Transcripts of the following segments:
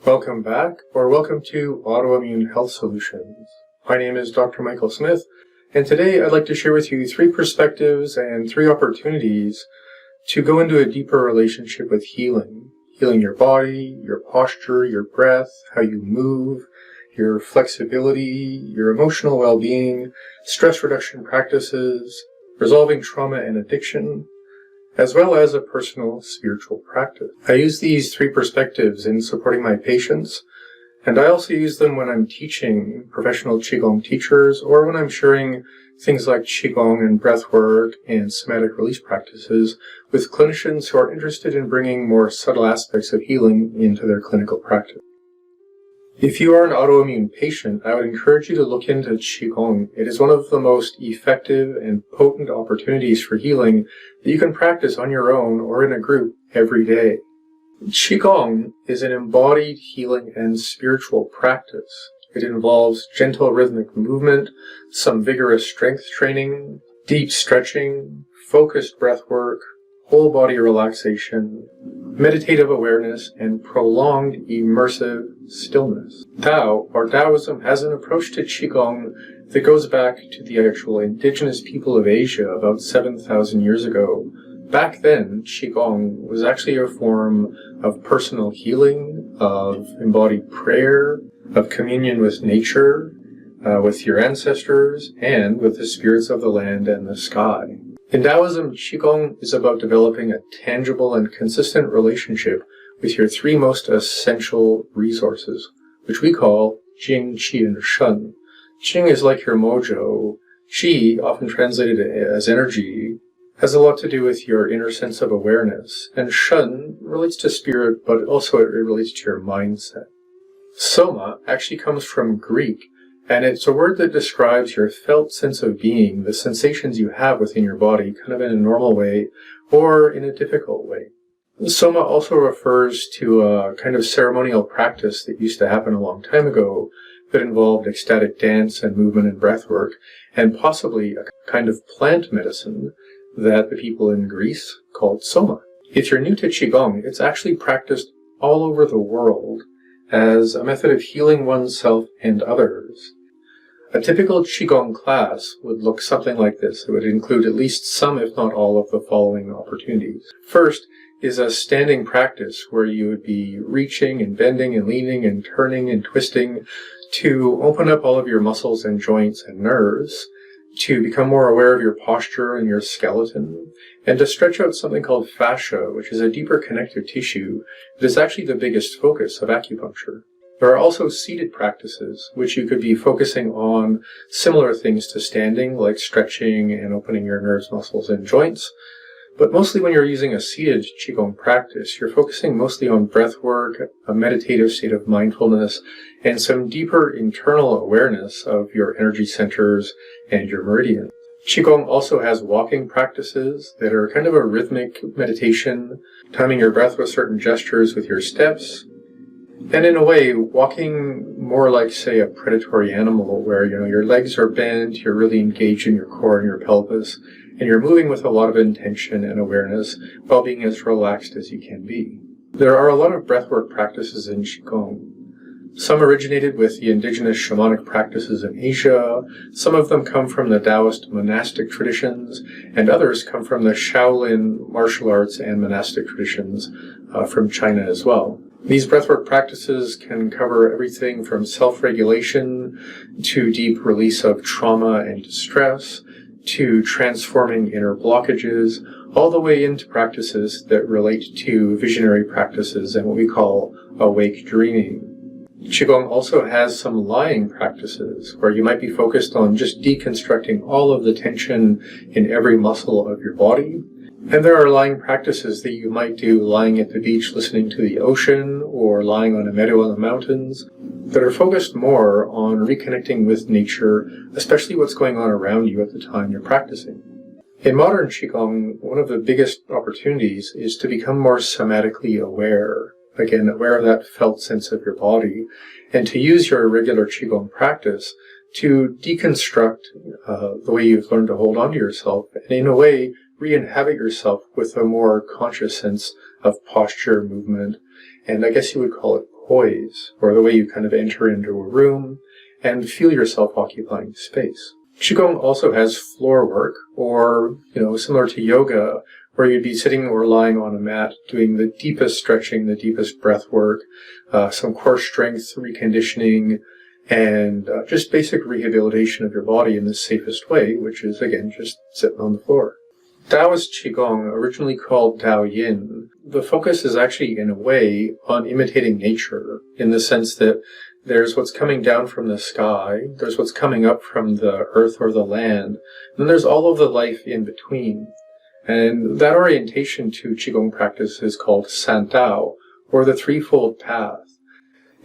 Welcome back, or welcome to Autoimmune Health Solutions. My name is Dr. Michael Smith, and today I'd like to share with you 3 perspectives and 3 opportunities to go into a deeper relationship with healing. Healing your body, your posture, your breath, how you move, your flexibility, your emotional well-being, stress reduction practices, resolving trauma and addiction, as well as a personal spiritual practice. I use these 3 perspectives in supporting my patients, and I also use them when I'm teaching professional Qigong teachers or when I'm sharing things like Qigong and breathwork and somatic release practices with clinicians who are interested in bringing more subtle aspects of healing into their clinical practice. If you are an autoimmune patient, I would encourage you to look into Qigong. It is one of the most effective and potent opportunities for healing that you can practice on your own or in a group every day. Qigong is an embodied healing and spiritual practice. It involves gentle rhythmic movement, some vigorous strength training, deep stretching, focused breath work, whole body relaxation, meditative awareness, and prolonged immersive stillness. Tao, or Taoism, has an approach to Qigong that goes back to the actual indigenous people of Asia about 7,000 years ago. Back then, Qigong was actually a form of personal healing, of embodied prayer, of communion with nature, with your ancestors, and with the spirits of the land and the sky. In Taoism, Qigong is about developing a tangible and consistent relationship with your 3 most essential resources, which we call Jing, Qi, and Shen. Jing is like your mojo. Qi, often translated as energy, has a lot to do with your inner sense of awareness, and Shen relates to spirit, but also it relates to your mindset. Soma actually comes from Greek, and it's a word that describes your felt sense of being, the sensations you have within your body, kind of in a normal way or in a difficult way. Soma also refers to a kind of ceremonial practice that used to happen a long time ago that involved ecstatic dance and movement and breath work, and possibly a kind of plant medicine that the people in Greece called Soma. If you're new to Qigong, it's actually practiced all over the world as a method of healing oneself and others. A typical Qigong class would look something like this. It would include at least some, if not all, of the following opportunities. First is a standing practice where you would be reaching and bending and leaning and turning and twisting to open up all of your muscles and joints and nerves, to become more aware of your posture and your skeleton, and to stretch out something called fascia, which is a deeper connective tissue that is actually the biggest focus of acupuncture. There are also seated practices, which you could be focusing on similar things to standing, like stretching and opening your nerves, muscles, and joints. But mostly when you're using a seated Qigong practice, you're focusing mostly on breath work, a meditative state of mindfulness, and some deeper internal awareness of your energy centers and your meridians. Qigong also has walking practices that are kind of a rhythmic meditation, timing your breath with certain gestures with your steps, and in a way, walking more like, say, a predatory animal where, your legs are bent, you're really engaged in your core and your pelvis, and you're moving with a lot of intention and awareness while being as relaxed as you can be. There are a lot of breathwork practices in Qigong. Some originated with the indigenous shamanic practices in Asia, some of them come from the Daoist monastic traditions, and others come from the Shaolin martial arts and monastic traditions from China as well. These breathwork practices can cover everything from self-regulation to deep release of trauma and distress, to transforming inner blockages, all the way into practices that relate to visionary practices and what we call awake dreaming. Qigong also has some lying practices where you might be focused on just deconstructing all of the tension in every muscle of your body. And there are lying practices that you might do lying at the beach listening to the ocean or lying on a meadow in the mountains that are focused more on reconnecting with nature, especially what's going on around you at the time you're practicing. In modern Qigong, one of the biggest opportunities is to become more somatically aware. Again, aware of that felt sense of your body, and to use your regular Qigong practice to deconstruct the way you've learned to hold on to yourself, and in a way, re-inhabit yourself with a more conscious sense of posture, movement, and I guess you would call it poise, or the way you kind of enter into a room and feel yourself occupying space. Qigong also has floor work, or, similar to yoga, where you'd be sitting or lying on a mat doing the deepest stretching, the deepest breath work, some core strength reconditioning, and just basic rehabilitation of your body in the safest way, which is, again, just sitting on the floor. Daoist Qigong, originally called Dao Yin, the focus is actually, in a way, on imitating nature, in the sense that there's what's coming down from the sky, there's what's coming up from the earth or the land, and then there's all of the life in between. And that orientation to Qigong practice is called San Dao, or the Threefold Path.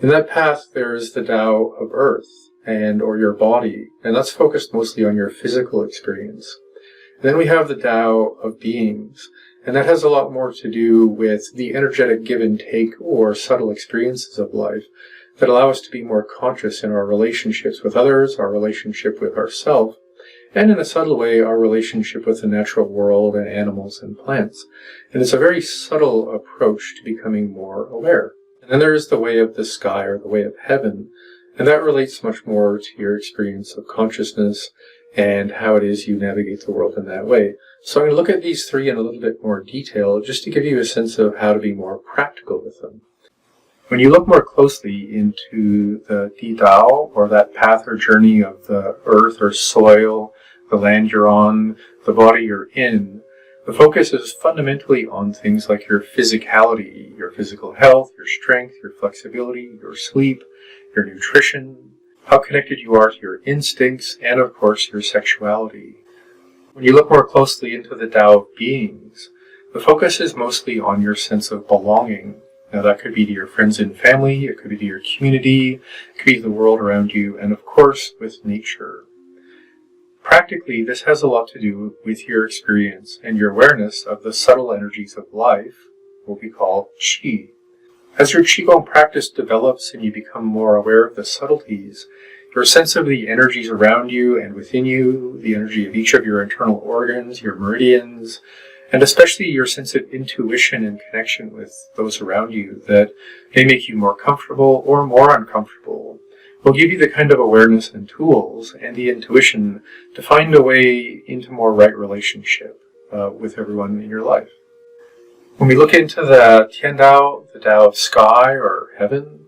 In that path, there is the Dao of earth, or your body, and that's focused mostly on your physical experience. And then we have the Dao of beings, and that has a lot more to do with the energetic give and take or subtle experiences of life that allow us to be more conscious in our relationships with others, our relationship with ourselves, and in a subtle way, our relationship with the natural world and animals and plants. And it's a very subtle approach to becoming more aware. And then there is the way of the sky, or the way of heaven, and that relates much more to your experience of consciousness and how it is you navigate the world in that way. So I'm going to look at these three in a little bit more detail, just to give you a sense of how to be more practical with them. When you look more closely into the Di Dao, or that path or journey of the earth or soil, the land you're on, the body you're in, the focus is fundamentally on things like your physicality, your physical health, your strength, your flexibility, your sleep, your nutrition, how connected you are to your instincts, and of course your sexuality. When you look more closely into the Tao of beings, the focus is mostly on your sense of belonging. Now that could be to your friends and family, it could be to your community, it could be to the world around you, and of course with nature. Practically, this has a lot to do with your experience and your awareness of the subtle energies of life, what we call Qi. As your Qigong practice develops and you become more aware of the subtleties, your sense of the energies around you and within you, the energy of each of your internal organs, your meridians, and especially your sense of intuition and connection with those around you that may make you more comfortable or more uncomfortable, will give you the kind of awareness and tools and the intuition to find a way into more right relationship with everyone in your life. When we look into the Tian Dao, the Dao of sky or heaven,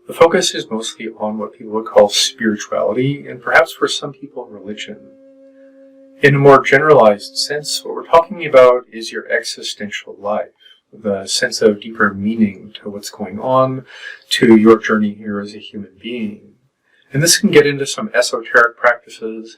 the focus is mostly on what people would call spirituality, and perhaps for some people, religion. In a more generalized sense, what we're talking about is your existential life, the sense of deeper meaning to what's going on, to your journey here as a human being. And this can get into some esoteric practices,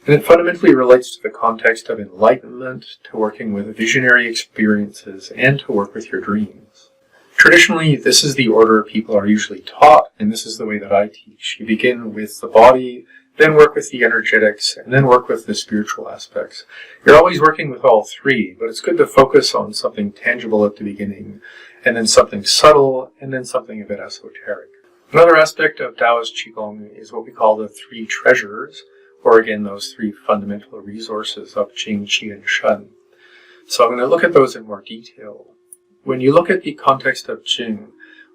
and it fundamentally relates to the context of enlightenment, to working with visionary experiences, and to work with your dreams. Traditionally, this is the order people are usually taught, and this is the way that I teach. You begin with the body, then work with the energetics, and then work with the spiritual aspects. You're always working with all three, but it's good to focus on something tangible at the beginning, and then something subtle, and then something a bit esoteric. Another aspect of Daoist Qigong is what we call the three treasures, or again, those three fundamental resources of Jing, Qi, and Shen. So I'm going to look at those in more detail. When you look at the context of Jing,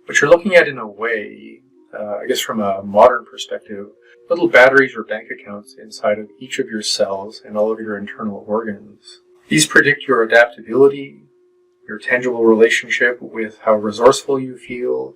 what you're looking at in a way, I guess from a modern perspective, little batteries or bank accounts inside of each of your cells and all of your internal organs. These predict your adaptability, your tangible relationship with how resourceful you feel.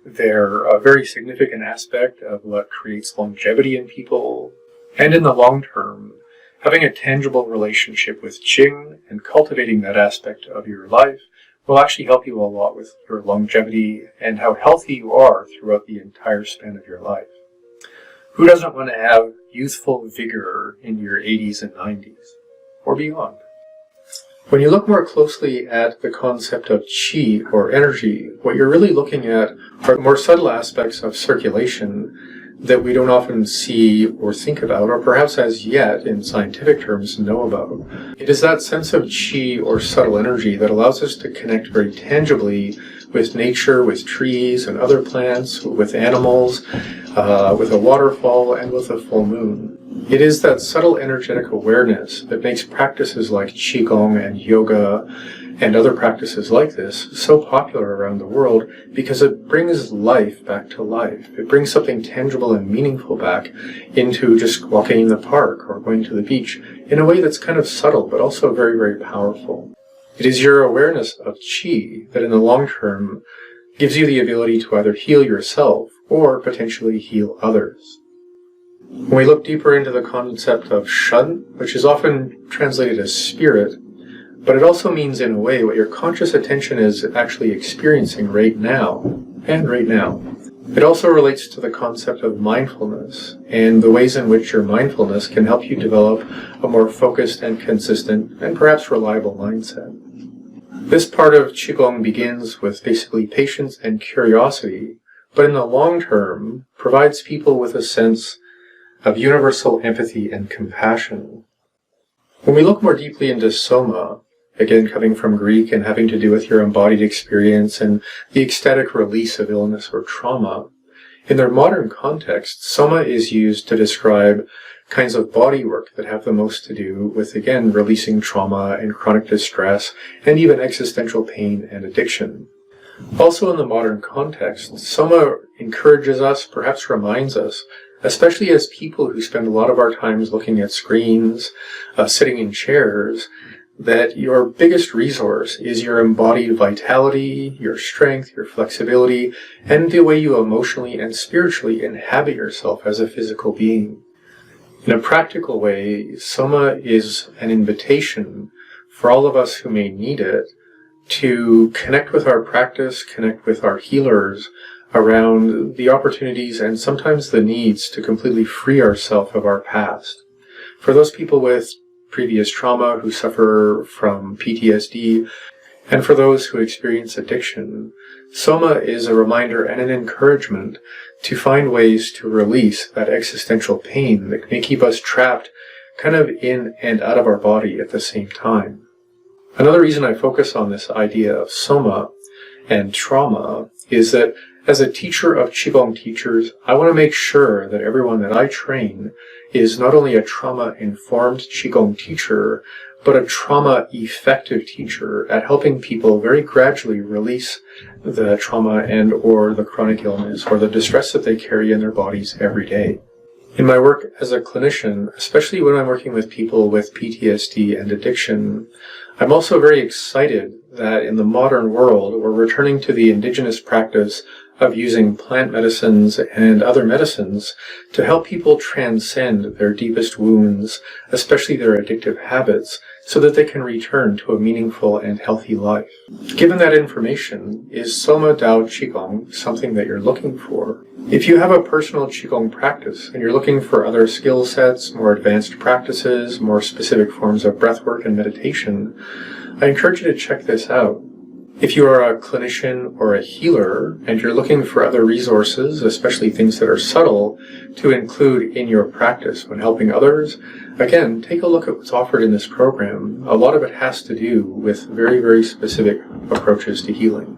They're a very significant aspect of what creates longevity in people. And in the long term, having a tangible relationship with Jing and cultivating that aspect of your life will actually help you a lot with your longevity and how healthy you are throughout the entire span of your life. Who doesn't want to have youthful vigor in your 80s and 90s, or beyond? When you look more closely at the concept of Qi, or energy, what you're really looking at are more subtle aspects of circulation that we don't often see or think about, or perhaps as yet, in scientific terms, know about. It is that sense of Qi, or subtle energy, that allows us to connect very tangibly with nature, with trees and other plants, with animals, with a waterfall, and with a full moon. It is that subtle energetic awareness that makes practices like Qigong and yoga and other practices like this so popular around the world because it brings life back to life. It brings something tangible and meaningful back into just walking in the park or going to the beach in a way that's kind of subtle but also very, very powerful. It is your awareness of Qi that in the long term gives you the ability to either heal yourself or potentially heal others. When we look deeper into the concept of Shen, which is often translated as spirit, but it also means in a way what your conscious attention is actually experiencing right now, and right now. It also relates to the concept of mindfulness and the ways in which your mindfulness can help you develop a more focused and consistent and perhaps reliable mindset. This part of Qigong begins with basically patience and curiosity, but in the long term provides people with a sense of universal empathy and compassion. When we look more deeply into Soma, again coming from Greek and having to do with your embodied experience and the ecstatic release of illness or trauma, in their modern context, Soma is used to describe kinds of body work that have the most to do with, again, releasing trauma and chronic distress and even existential pain and addiction. Also in the modern context, Soma encourages us, perhaps reminds us, especially as people who spend a lot of our times looking at screens, sitting in chairs, that your biggest resource is your embodied vitality, your strength, your flexibility, and the way you emotionally and spiritually inhabit yourself as a physical being. In a practical way, Soma is an invitation for all of us who may need it to connect with our practice, connect with our healers around the opportunities and sometimes the needs to completely free ourselves of our past. For those people with previous trauma who suffer from PTSD, and for those who experience addiction, Soma is a reminder and an encouragement to find ways to release that existential pain that may keep us trapped kind of in and out of our body at the same time. Another reason I focus on this idea of Soma and trauma is that as a teacher of Qigong teachers, I want to make sure that everyone that I train is not only a trauma-informed Qigong teacher, but a trauma-effective teacher at helping people very gradually release the trauma and or the chronic illness or the distress that they carry in their bodies every day. In my work as a clinician, especially when I'm working with people with PTSD and addiction, I'm also very excited that in the modern world, we're returning to the indigenous practice of using plant medicines and other medicines to help people transcend their deepest wounds, especially their addictive habits, so that they can return to a meaningful and healthy life. Given that information, is Soma Dao Qigong something that you're looking for? If you have a personal Qigong practice and you're looking for other skill sets, more advanced practices, more specific forms of breathwork and meditation, I encourage you to check this out. If you are a clinician or a healer and you're looking for other resources, especially things that are subtle, to include in your practice when helping others, again, take a look at what's offered in this program. A lot of it has to do with very, very specific approaches to healing.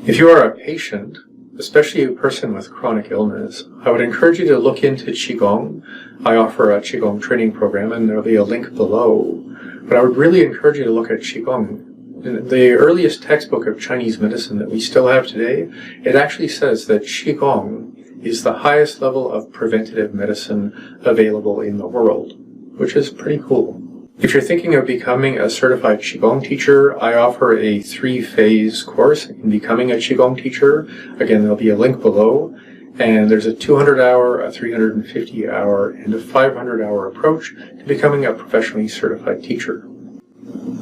If you are a patient, especially a person with chronic illness, I would encourage you to look into Qigong. I offer a Qigong training program, and there'll be a link below. But I would really encourage you to look at Qigong. In the earliest textbook of Chinese medicine that we still have today, it actually says that Qigong is the highest level of preventative medicine available in the world, which is pretty cool. If you're thinking of becoming a certified Qigong teacher, I offer a 3-phase course in becoming a Qigong teacher. Again, there'll be a link below. And there's a 200-hour, a 350-hour, and a 500-hour approach to becoming a professionally certified teacher.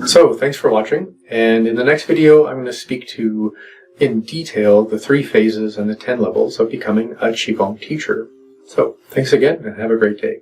So, thanks for watching, and in the next video I'm going to speak to, in detail, the 3 phases and the 10 levels of becoming a Qigong teacher. So, thanks again, and have a great day.